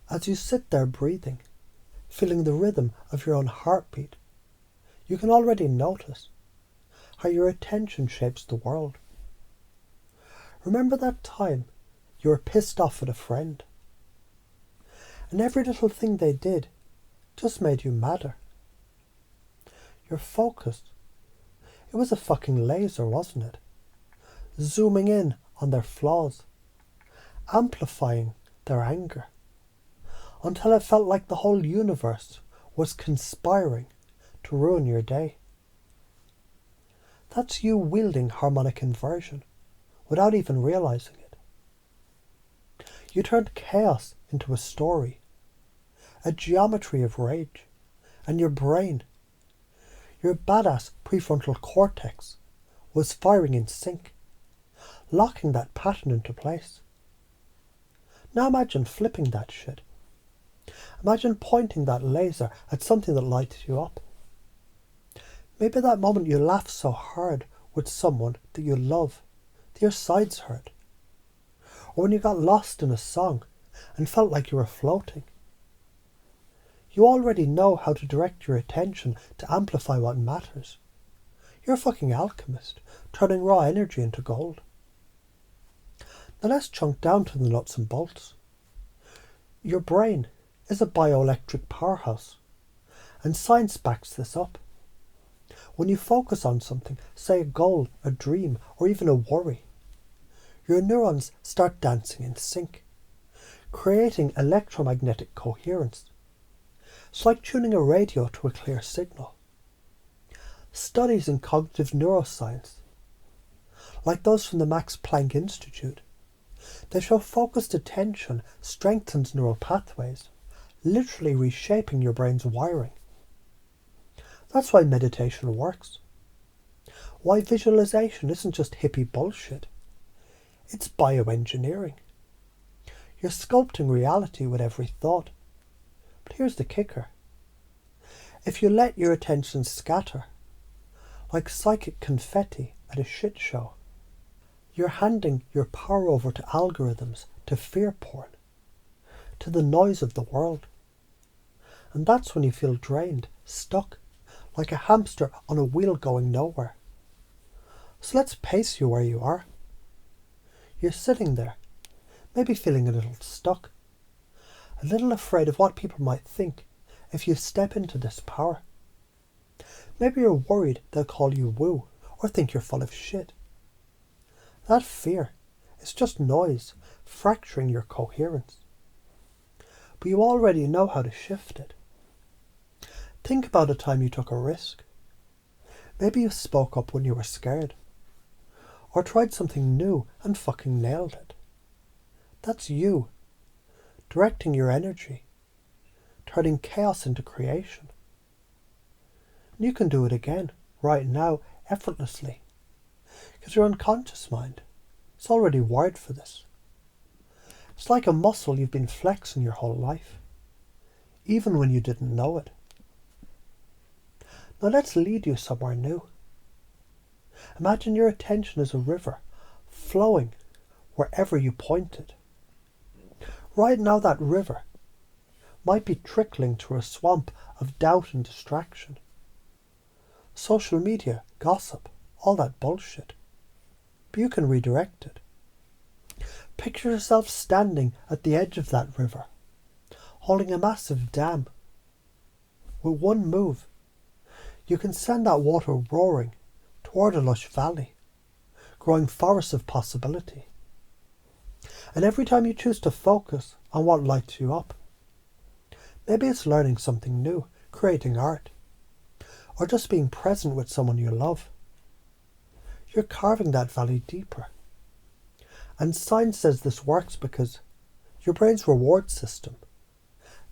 As you sit there breathing, feeling the rhythm of your own heartbeat, you can already notice how your attention shapes the world. Remember that time you were pissed off at a friend, and every little thing they did just made you madder. Your focus, it was a fucking laser, wasn't it? Zooming in on their flaws, amplifying their anger, until it felt like the whole universe was conspiring to ruin your day. That's you wielding harmonic inversion without even realizing it. You turned chaos into a story, a geometry of rage, and your brain, your badass prefrontal cortex, was firing in sync, locking that pattern into place. Now imagine flipping that shit. Imagine pointing that laser at something that lights you up. Maybe that moment you laughed so hard with someone that you love, that your sides hurt. Or when you got lost in a song and felt like you were floating. You already know how to direct your attention to amplify what matters. You're a fucking alchemist, turning raw energy into gold. Now let's chunk down to the nuts and bolts. Your brain is a bioelectric powerhouse, and science backs this up. When you focus on something, say a goal, a dream, or even a worry, your neurons start dancing in sync, creating electromagnetic coherence. It's like tuning a radio to a clear signal. Studies in cognitive neuroscience, like those from the Max Planck Institute, they show focused attention strengthens neural pathways, literally reshaping your brain's wiring. That's why meditation works. Why visualization isn't just hippie bullshit. It's bioengineering. You're sculpting reality with every thought. But here's the kicker. If you let your attention scatter, like psychic confetti at a shit show, you're handing your power over to algorithms, to fear porn, to the noise of the world. And that's when you feel drained, stuck, like a hamster on a wheel going nowhere. So let's pace you where you are. You're sitting there, maybe feeling a little stuck, a little afraid of what people might think if you step into this power. Maybe you're worried they'll call you woo or think you're full of shit. That fear is just noise fracturing your coherence. But you already know how to shift it. Think about a time you took a risk. Maybe you spoke up when you were scared. Or tried something new and fucking nailed it. That's you, directing your energy, turning chaos into creation. And you can do it again, right now, effortlessly. Because your unconscious mind, it's already wired for this. It's like a muscle you've been flexing your whole life, even when you didn't know it. Now let's lead you somewhere new. Imagine your attention as a river, flowing wherever you point it. Right now that river might be trickling through a swamp of doubt and distraction. Social media, gossip, all that bullshit. But you can redirect it. Picture yourself standing at the edge of that river, holding a massive dam. With one move, you can send that water roaring toward a lush valley, growing forests of possibility. And every time you choose to focus on what lights you up, maybe it's learning something new, creating art, or just being present with someone you love, you're carving that valley deeper. And science says this works because your brain's reward system,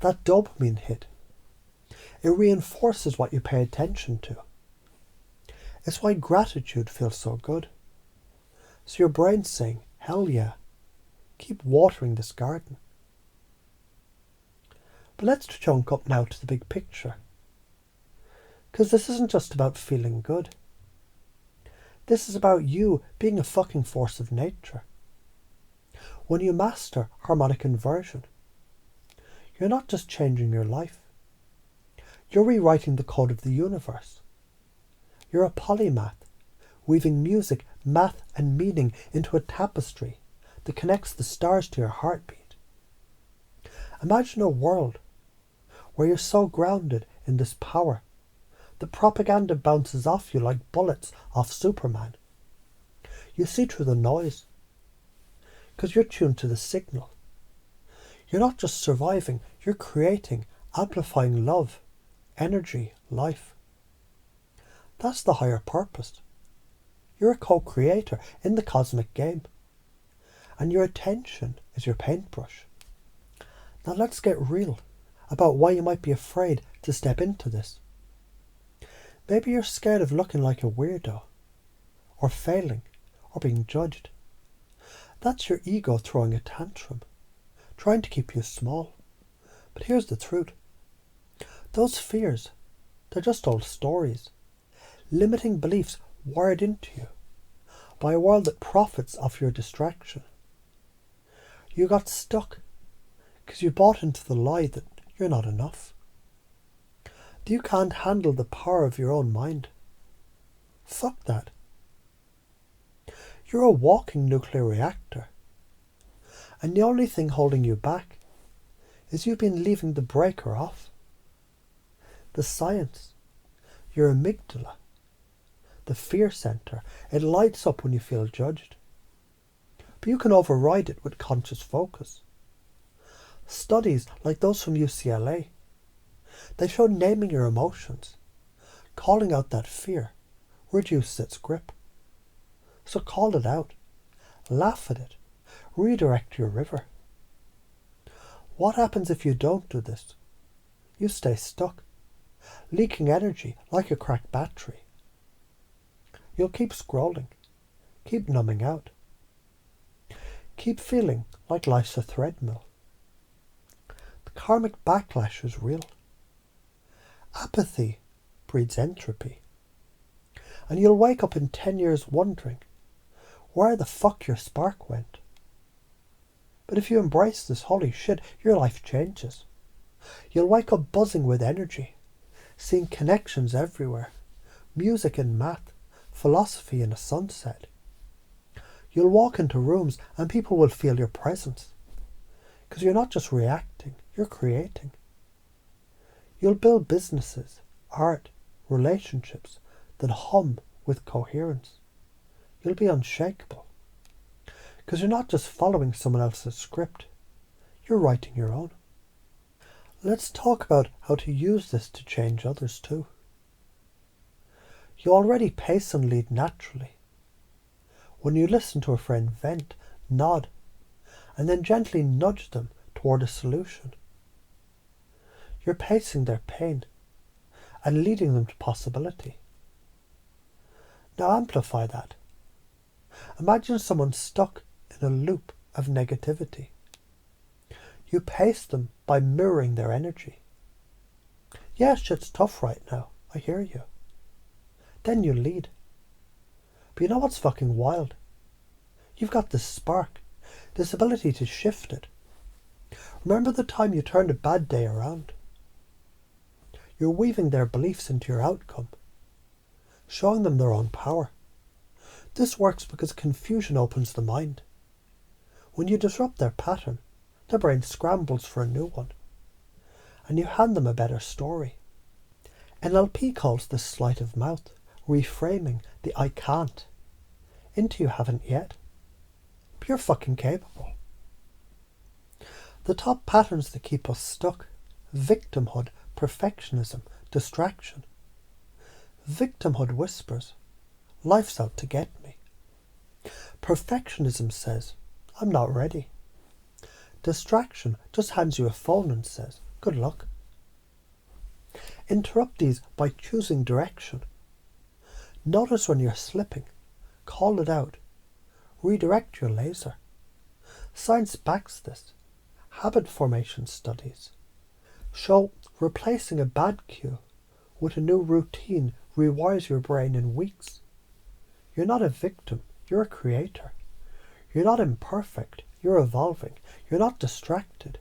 that dopamine hit, it reinforces what you pay attention to. It's why gratitude feels so good. So your brain's saying, hell yeah, keep watering this garden. But let's chunk up now to the big picture. Because this isn't just about feeling good. This is about you being a fucking force of nature. When you master harmonic inversion, you're not just changing your life. You're rewriting the code of the universe. You're a polymath, weaving music, math and meaning into a tapestry that connects the stars to your heartbeat. Imagine a world where you're so grounded in this power that propaganda bounces off you like bullets off Superman. You see through the noise because you're tuned to the signal. You're not just surviving, you're creating, amplifying love, energy, life. That's the higher purpose. You're a co-creator in the cosmic game. And your attention is your paintbrush. Now let's get real about why you might be afraid to step into this. Maybe you're scared of looking like a weirdo, or failing, or being judged. That's your ego throwing a tantrum, trying to keep you small. But here's the truth. Those fears, they're just old stories, limiting beliefs wired into you by a world that profits off your distraction. You got stuck because you bought into the lie that you're not enough. That you can't handle the power of your own mind. Fuck that. You're a walking nuclear reactor. And the only thing holding you back is you've been leaving the breaker off. The science, your amygdala, the fear center, it lights up when you feel judged. But you can override it with conscious focus. Studies like those from UCLA, they show naming your emotions, calling out that fear, reduces its grip. So call it out, laugh at it, redirect your river. What happens if you don't do this? You stay stuck, leaking energy like a cracked battery. You'll keep scrolling, keep numbing out, keep feeling like life's a treadmill. The karmic backlash is real. Apathy breeds entropy. And you'll wake up in 10 years wondering where the fuck your spark went. But if you embrace this, holy shit, your life changes. You'll wake up buzzing with energy, seeing connections everywhere, music and math, philosophy in a sunset. You'll walk into rooms and people will feel your presence. Because you're not just reacting, you're creating. You'll build businesses, art, relationships that hum with coherence. You'll be unshakable. Because you're not just following someone else's script, you're writing your own. Let's talk about how to use this to change others too. You already pace and lead naturally. When you listen to a friend vent, nod, and then gently nudge them toward a solution. You're pacing their pain and leading them to possibility. Now amplify that. Imagine someone stuck in a loop of negativity. You pace them by mirroring their energy. Yeah, shit's tough right now. I hear you. Then you lead. But you know what's fucking wild? You've got this spark, this ability to shift it. Remember the time you turned a bad day around? You're weaving their beliefs into your outcome, showing them their own power. This works because confusion opens the mind. When you disrupt their pattern, their brain scrambles for a new one, and you hand them a better story. NLP calls this sleight of mouth, reframing the I can't into you haven't yet. But you're fucking capable. The top patterns that keep us stuck: victimhood, perfectionism, distraction. Victimhood whispers, life's out to get me. Perfectionism says, I'm not ready. Distraction just hands you a phone and says, good luck. Interrupt these by choosing direction. Notice when you're slipping, call it out, redirect your laser. Science backs this. Habit formation studies show replacing a bad cue with a new routine rewires your brain in weeks. You're not a victim, you're a creator. You're not imperfect, you're evolving. You're not distracted.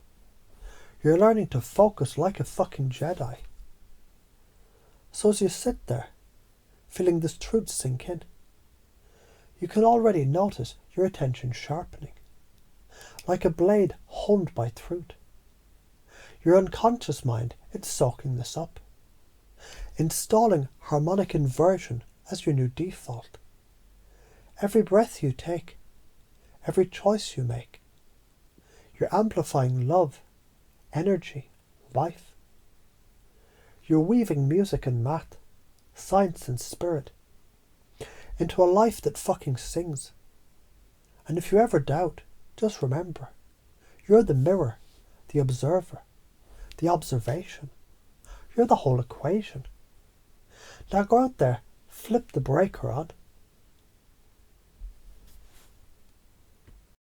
You're learning to focus like a fucking Jedi. So as you sit there, feeling this truth sink in, you can already notice your attention sharpening, like a blade honed by truth. Your unconscious mind is soaking this up, installing harmonic inversion as your new default. Every breath you take, every choice you make, you're amplifying love, energy, life. You're weaving music and math, science and spirit, into a life that fucking sings. And if you ever doubt, just remember, you're the mirror, the observer, the observation. You're the whole equation. Now go out there, flip the breaker on,